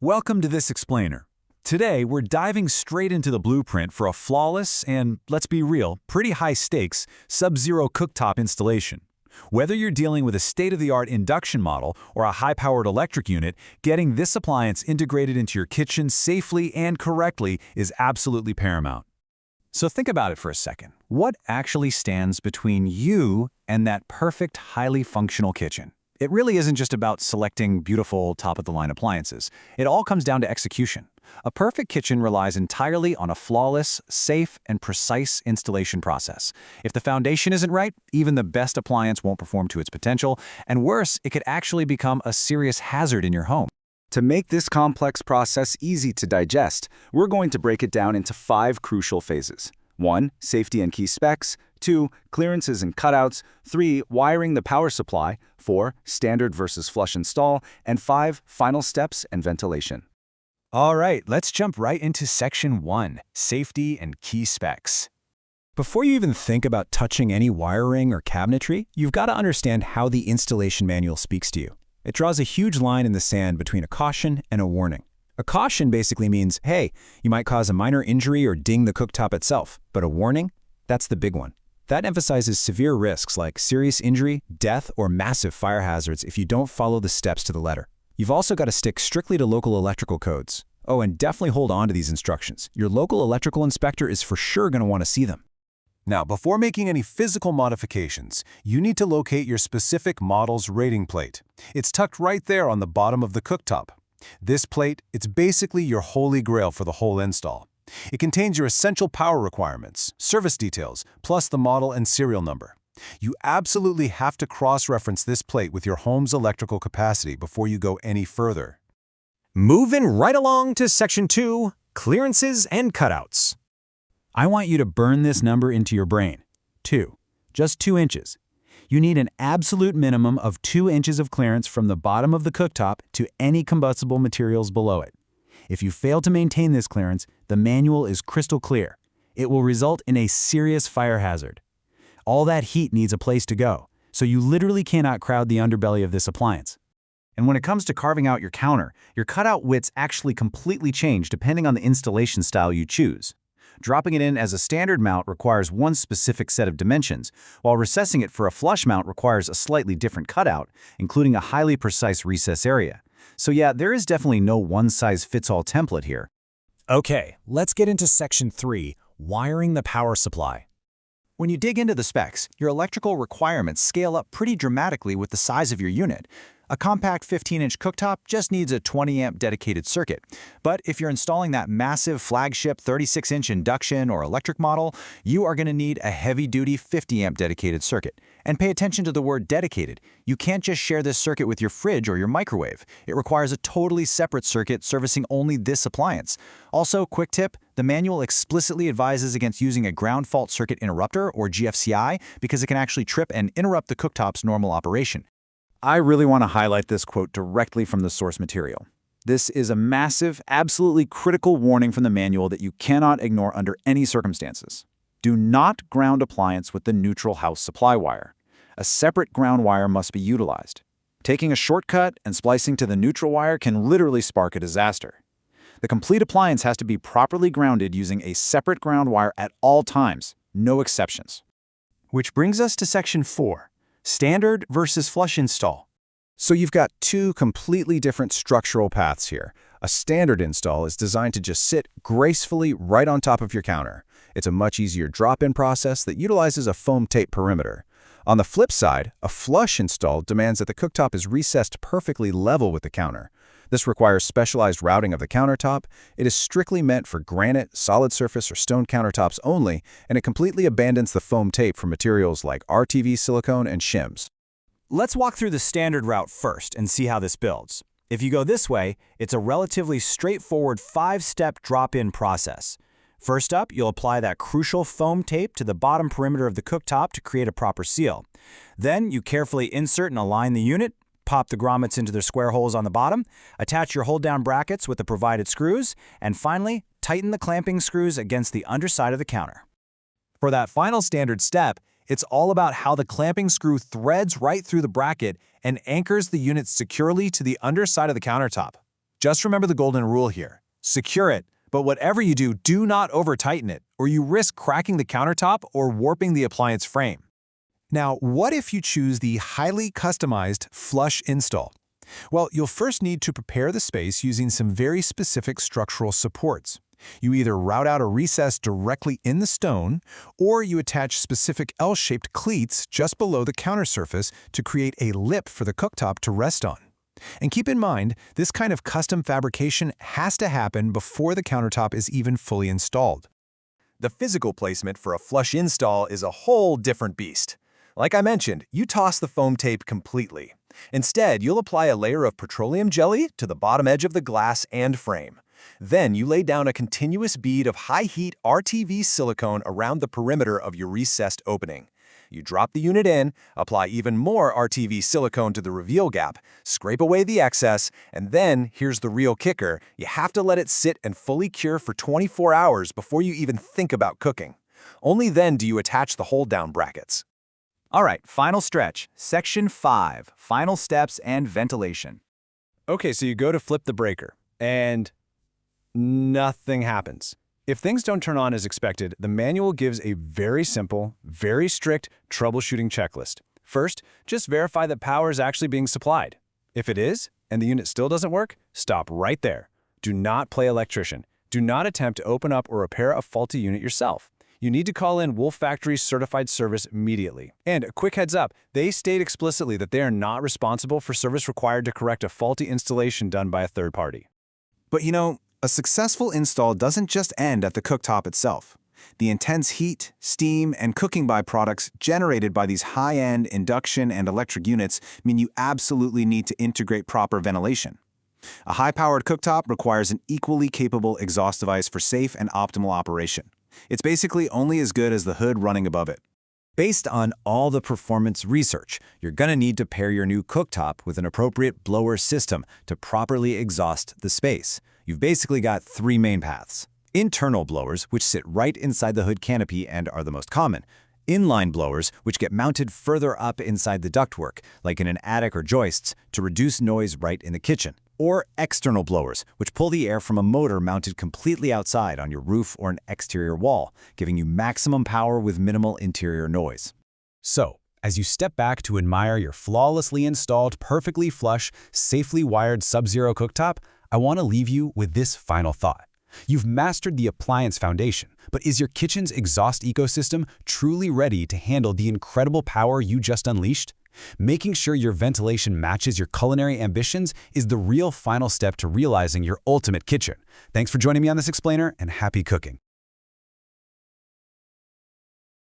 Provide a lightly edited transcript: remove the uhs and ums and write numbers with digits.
Welcome to this explainer. Today, we're diving straight into the blueprint for a flawless and, let's be real, pretty high-stakes sub-zero cooktop installation. Whether you're dealing with a state-of-the-art induction model or a high-powered electric unit, getting this appliance integrated into your kitchen safely and correctly is absolutely paramount. So think about it for a second. What actually stands between you and that perfect, highly functional kitchen? It really isn't just about selecting beautiful, top-of-the-line appliances. It all comes down to execution. A perfect kitchen relies entirely on a flawless, safe, and precise installation process. If the foundation isn't right, even the best appliance won't perform to its potential, and worse, it could actually become a serious hazard in your home. To make this complex process easy to digest, we're going to break it down into 5 crucial phases. 1. Safety and key specs. 2. Clearances and cutouts. 3. Wiring the power supply. 4. Standard versus flush install. And 5. Final steps and ventilation. All right, let's jump right into Section 1, Safety and Key Specs. Before you even think about touching any wiring or cabinetry, you've got to understand how the installation manual speaks to you. It draws a huge line in the sand between a caution and a warning. A caution basically means, hey, you might cause a minor injury or ding the cooktop itself. But a warning? That's the big one. That emphasizes severe risks like serious injury, death, or massive fire hazards if you don't follow the steps to the letter. You've also got to stick strictly to local electrical codes. Oh, and definitely hold on to these instructions. Your local electrical inspector is for sure going to want to see them. Now, before making any physical modifications, you need to locate your specific model's rating plate. It's tucked right there on the bottom of the cooktop. This plate, it's basically your holy grail for the whole install. It contains your essential power requirements, service details, plus the model and serial number. You absolutely have to cross-reference this plate with your home's electrical capacity before you go any further. Moving right along to Section 2, Clearances and Cutouts. I want you to burn this number into your brain. 2. Just 2 inches. You need an absolute minimum of 2 inches of clearance from the bottom of the cooktop to any combustible materials below it. If you fail to maintain this clearance, the manual is crystal clear. It will result in a serious fire hazard. All that heat needs a place to go, so you literally cannot crowd the underbelly of this appliance. And when it comes to carving out your counter, your cutout widths actually completely change depending on the installation style you choose. Dropping it in as a standard mount requires one specific set of dimensions, while recessing it for a flush mount requires a slightly different cutout, including a highly precise recess area. So yeah, there is definitely no one-size-fits-all template here. Okay, let's get into Section 3, Wiring the Power Supply. When you dig into the specs, your electrical requirements scale up pretty dramatically with the size of your unit. A compact 15-inch cooktop just needs a 20-amp dedicated circuit. But if you're installing that massive flagship 36-inch induction or electric model, you are going to need a heavy-duty 50-amp dedicated circuit. And pay attention to the word dedicated. You can't just share this circuit with your fridge or your microwave. It requires a totally separate circuit servicing only this appliance. Also, quick tip, the manual explicitly advises against using a ground fault circuit interrupter or GFCI because it can actually trip and interrupt the cooktop's normal operation. I really want to highlight this quote directly from the source material. This is a massive, absolutely critical warning from the manual that you cannot ignore under any circumstances. Do not ground appliance with the neutral house supply wire. A separate ground wire must be utilized. Taking a shortcut and splicing to the neutral wire can literally spark a disaster. The complete appliance has to be properly grounded using a separate ground wire at all times, no exceptions. Which brings us to Section 4, Standard versus Flush Install. So you've got 2 completely different structural paths here. A standard install is designed to just sit gracefully right on top of your counter. It's a much easier drop-in process that utilizes a foam tape perimeter. On the flip side, a flush install demands that the cooktop is recessed perfectly level with the counter. This requires specialized routing of the countertop. It is strictly meant for granite, solid surface, or stone countertops only, and it completely abandons the foam tape for materials like RTV silicone and shims. Let's walk through the standard route first and see how this builds. If you go this way, it's a relatively straightforward 5-step drop-in process. First up, you'll apply that crucial foam tape to the bottom perimeter of the cooktop to create a proper seal. Then you carefully insert and align the unit, pop the grommets into their square holes on the bottom, attach your hold-down brackets with the provided screws, and finally, tighten the clamping screws against the underside of the counter. For that final standard step, it's all about how the clamping screw threads right through the bracket and anchors the unit securely to the underside of the countertop. Just remember the golden rule here. Secure it, but whatever you do, do not over-tighten it, or you risk cracking the countertop or warping the appliance frame. Now, what if you choose the highly customized flush install? Well, you'll first need to prepare the space using some very specific structural supports. You either route out a recess directly in the stone, or you attach specific L-shaped cleats just below the counter surface to create a lip for the cooktop to rest on. And keep in mind, this kind of custom fabrication has to happen before the countertop is even fully installed. The physical placement for a flush install is a whole different beast. Like I mentioned, you toss the foam tape completely. Instead, you'll apply a layer of petroleum jelly to the bottom edge of the glass and frame. Then you lay down a continuous bead of high-heat RTV silicone around the perimeter of your recessed opening. You drop the unit in, apply even more RTV silicone to the reveal gap, scrape away the excess, and then, here's the real kicker, you have to let it sit and fully cure for 24 hours before you even think about cooking. Only then do you attach the hold-down brackets. All right, final stretch, Section 5, Final Steps and Ventilation. Okay, so you go to flip the breaker, and nothing happens. If things don't turn on as expected, the manual gives a very simple, very strict troubleshooting checklist. First, just verify that power is actually being supplied. If it is, and the unit still doesn't work, stop right there. Do not play electrician. Do not attempt to open up or repair a faulty unit yourself. You need to call in Wolf Factory's certified service immediately. And a quick heads up, they state explicitly that they are not responsible for service required to correct a faulty installation done by a third party. But you know, a successful install doesn't just end at the cooktop itself. The intense heat, steam, and cooking byproducts generated by these high-end induction and electric units mean you absolutely need to integrate proper ventilation. A high-powered cooktop requires an equally capable exhaust device for safe and optimal operation. It's basically only as good as the hood running above it. Based on all the performance research, you're going to need to pair your new cooktop with an appropriate blower system to properly exhaust the space. You've basically got three main paths. Internal blowers, which sit right inside the hood canopy and are the most common. Inline blowers, which get mounted further up inside the ductwork, like in an attic or joists, to reduce noise right in the kitchen. Or external blowers, which pull the air from a motor mounted completely outside on your roof or an exterior wall, giving you maximum power with minimal interior noise. So, as you step back to admire your flawlessly installed, perfectly flush, safely wired Sub-Zero cooktop, I want to leave you with this final thought. You've mastered the appliance foundation, but is your kitchen's exhaust ecosystem truly ready to handle the incredible power you just unleashed? Making sure your ventilation matches your culinary ambitions is the real final step to realizing your ultimate kitchen. Thanks for joining me on this explainer, and happy cooking.